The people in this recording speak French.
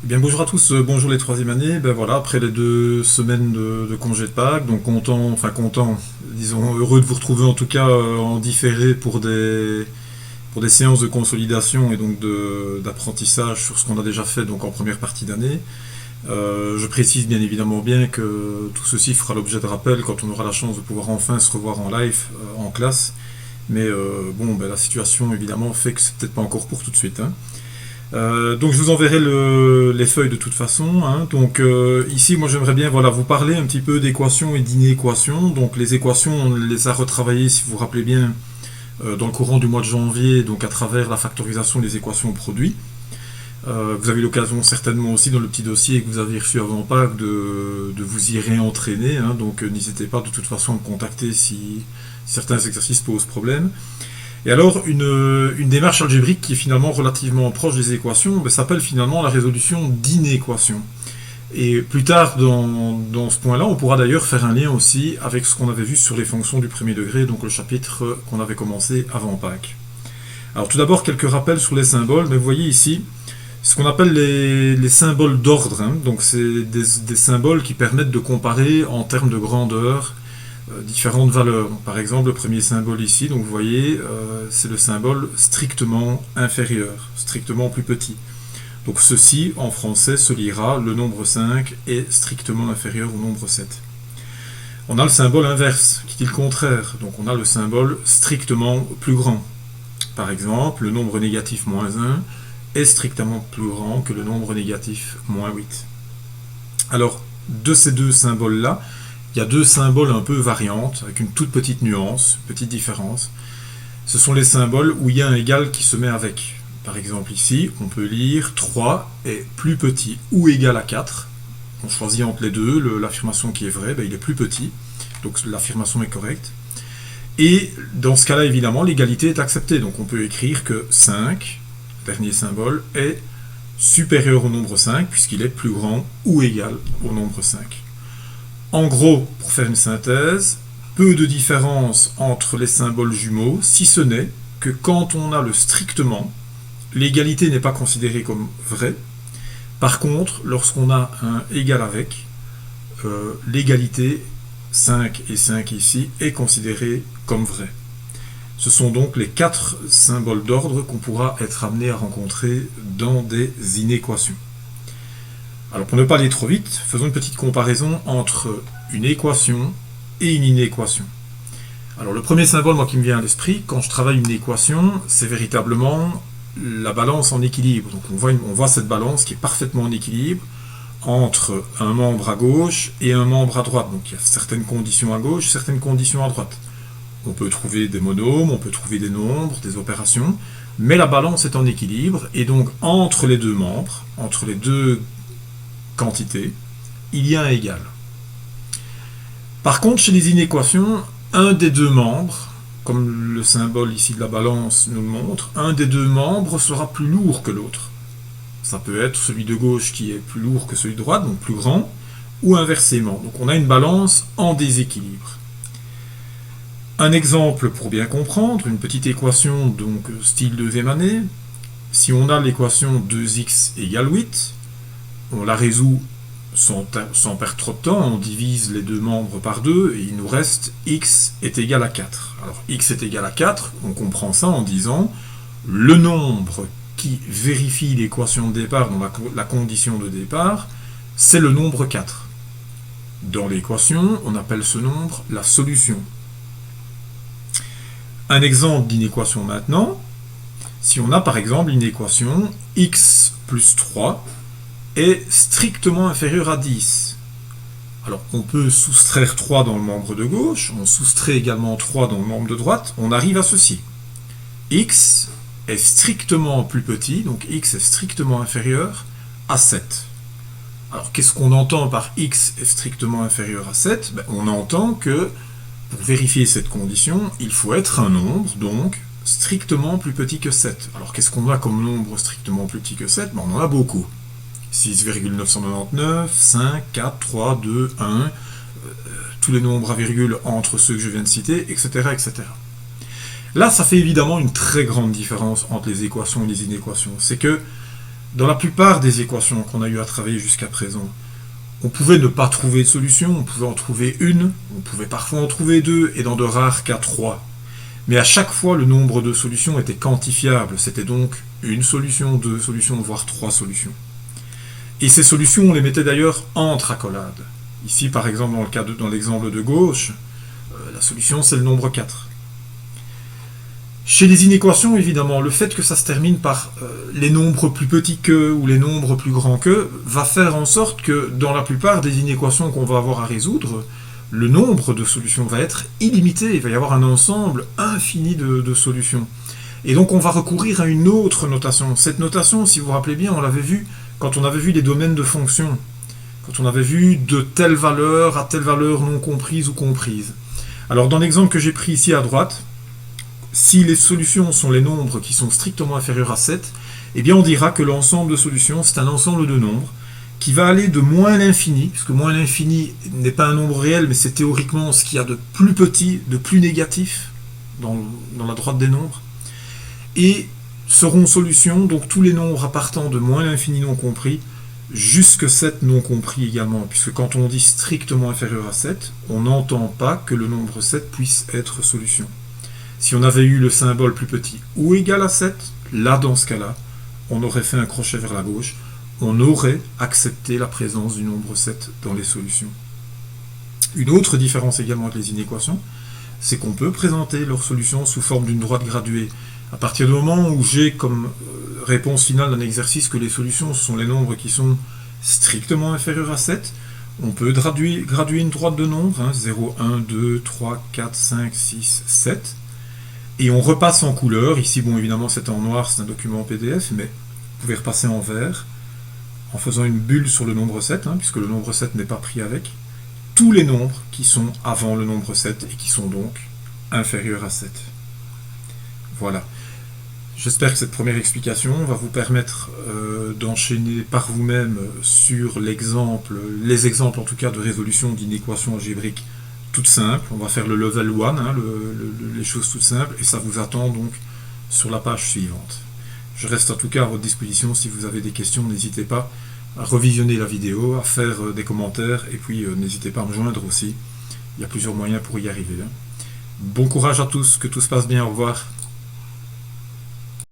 Eh bien, bonjour à tous, bonjour les troisième années. Ben voilà, après les 2 semaines de congé de Pâques, donc content, disons heureux de vous retrouver en tout cas en différé pour des séances de consolidation et donc d'apprentissage sur ce qu'on a déjà fait donc en première partie d'année. Je précise bien évidemment bien que tout ceci fera l'objet de rappel quand on aura la chance de pouvoir enfin se revoir en live, en classe. Mais bon, ben, la situation évidemment fait que c'est peut-être pas encore pour tout de suite, hein. Donc je vous enverrai les feuilles de toute façon, hein. Donc ici, moi j'aimerais bien voilà, vous parler un petit peu d'équations et d'inéquations. Donc les équations, on les a retravaillées, si vous vous rappelez bien, dans le courant du mois de janvier, donc à travers la factorisation des équations au produit. Vous avez l'occasion certainement aussi dans le petit dossier que vous avez reçu avant Pâques de vous y réentraîner, hein. Donc n'hésitez pas de toute façon à me contacter si certains exercices posent problème. Et alors, une démarche algébrique qui est finalement relativement proche des équations ben, s'appelle finalement la résolution d'inéquations. Et plus tard dans ce point-là, on pourra d'ailleurs faire un lien aussi avec ce qu'on avait vu sur les fonctions du premier degré, donc le chapitre qu'on avait commencé avant Pâques. Alors tout d'abord, quelques rappels sur les symboles. Mais vous voyez ici, ce qu'on appelle les symboles d'ordre, hein. Donc c'est des symboles qui permettent de comparer en termes de grandeur différentes valeurs. Donc, par exemple, le premier symbole ici, donc vous voyez, c'est le symbole strictement inférieur, strictement plus petit. Donc ceci, en français, se lira le nombre 5 est strictement inférieur au nombre 7. On a le symbole inverse, qui dit le contraire. Donc on a le symbole strictement plus grand. Par exemple, le nombre négatif moins 1 est strictement plus grand que le nombre négatif moins 8. Alors, de ces deux symboles-là, il y a deux symboles un peu variantes, avec une toute petite nuance, une petite différence. Ce sont les symboles où il y a un égal qui se met avec. Par exemple ici, on peut lire 3 est plus petit ou égal à 4. On choisit entre les deux, l'affirmation qui est vraie, ben, il est plus petit, donc l'affirmation est correcte. Et dans ce cas-là, évidemment, l'égalité est acceptée. Donc on peut écrire que 5, dernier symbole, est supérieur au nombre 5, puisqu'il est plus grand ou égal au nombre 5. En gros, pour faire une synthèse, peu de différence entre les symboles jumeaux, si ce n'est que quand on a le strictement, l'égalité n'est pas considérée comme vraie. Par contre, lorsqu'on a un égal avec, l'égalité 5 et 5 ici est considérée comme vraie. Ce sont donc les 4 symboles d'ordre qu'on pourra être amené à rencontrer dans des inéquations. Alors pour ne pas aller trop vite, faisons une petite comparaison entre une équation et une inéquation. Alors le premier symbole moi, qui me vient à l'esprit, quand je travaille une équation, c'est véritablement la balance en équilibre. Donc on voit cette balance qui est parfaitement en équilibre entre un membre à gauche et un membre à droite. Donc il y a certaines conditions à gauche, certaines conditions à droite. On peut trouver des monômes, on peut trouver des nombres, des opérations, mais la balance est en équilibre, et donc entre les deux membres, entre les deux quantité, il y a un égal. Par contre, chez les inéquations, un des deux membres, comme le symbole ici de la balance nous le montre, un des deux membres sera plus lourd que l'autre. Ça peut être celui de gauche qui est plus lourd que celui de droite, donc plus grand, ou inversement. Donc on a une balance en déséquilibre. Un exemple pour bien comprendre, une petite équation donc style deuxième année. Si on a l'équation 2x égale 8, on la résout sans perdre trop de temps, on divise les deux membres par 2 et il nous reste x est égal à 4. Alors x est égal à 4, on comprend ça en disant le nombre qui vérifie l'équation de départ, donc la condition de départ, c'est le nombre 4. Dans l'équation, on appelle ce nombre la solution. Un exemple d'inéquation maintenant, si on a par exemple une équation x plus 3 est strictement inférieur à 10. Alors on peut soustraire 3 dans le membre de gauche, on soustrait également 3 dans le membre de droite, on arrive à ceci. X est strictement plus petit, donc x est strictement inférieur à 7. Alors qu'est-ce qu'on entend par x est strictement inférieur à 7 ? On entend que pour vérifier cette condition, il faut être un nombre, donc strictement plus petit que 7. Alors qu'est-ce qu'on a comme nombre strictement plus petit que 7 ? On en a beaucoup. 6,999, 5, 4, 3, 2, 1, tous les nombres à virgule entre ceux que je viens de citer, etc., etc. Là, ça fait évidemment une très grande différence entre les équations et les inéquations. C'est que Dans la plupart des équations qu'on a eu à travailler jusqu'à présent, on pouvait ne pas trouver de solution, on pouvait en trouver une, on pouvait parfois en trouver deux, et dans de rares cas trois. Mais à chaque fois, le nombre de solutions était quantifiable. C'était donc une solution, deux solutions, voire trois solutions. Et ces solutions, on les mettait d'ailleurs entre accolades. Ici, par exemple, dans l'exemple de gauche, la solution, c'est le nombre 4. Chez les inéquations, évidemment, le fait que ça se termine par les nombres plus petits que ou les nombres plus grands que va faire en sorte que dans la plupart des inéquations qu'on va avoir à résoudre, le nombre de solutions va être illimité. Il va y avoir un ensemble infini de solutions. Et donc on va recourir à une autre notation. Cette notation, si vous vous rappelez bien, on l'avait vue quand on avait vu les domaines de fonctions. Quand on avait vu de telle valeur à telle valeur non comprise ou comprise. Alors dans l'exemple que j'ai pris ici à droite, si les solutions sont les nombres qui sont strictement inférieurs à 7, eh bien on dira que l'ensemble de solutions, c'est un ensemble de nombres qui va aller de moins l'infini, puisque moins l'infini n'est pas un nombre réel, mais c'est théoriquement ce qu'il y a de plus petit, de plus négatif dans la droite des nombres, et seront solutions, donc tous les nombres partant de moins l'infini non compris, jusque 7 non compris également, puisque quand on dit strictement inférieur à 7, on n'entend pas que le nombre 7 puisse être solution. Si on avait eu le symbole plus petit ou égal à 7, là dans ce cas-là, on aurait fait un crochet vers la gauche, on aurait accepté la présence du nombre 7 dans les solutions. Une autre différence également avec les inéquations, c'est qu'on peut présenter leur solution sous forme d'une droite graduée. À partir du moment où j'ai comme réponse finale d'un exercice que les solutions sont les nombres qui sont strictement inférieurs à 7, on peut graduer une droite de nombres, 0, 1, 2, 3, 4, 5, 6, 7, et on repasse en couleur. Ici, bon, évidemment, c'est en noir, c'est un document PDF, mais vous pouvez repasser en vert, en faisant une bulle sur le nombre 7, puisque le nombre 7 n'est pas pris avec, tous les nombres qui sont avant le nombre 7 et qui sont donc inférieurs à 7. Voilà. J'espère que cette première explication va vous permettre d'enchaîner par vous-même sur les exemples en tout cas de résolution d'inéquations algébriques toutes simples. On va faire le level 1, les choses toutes simples, et ça vous attend donc sur la page suivante. Je reste en tout cas à votre disposition. Si vous avez des questions, n'hésitez pas à revisionner la vidéo, à faire des commentaires, et puis n'hésitez pas à me joindre aussi. Il y a plusieurs moyens pour y arriver. Bon courage à tous, que tout se passe bien, au revoir.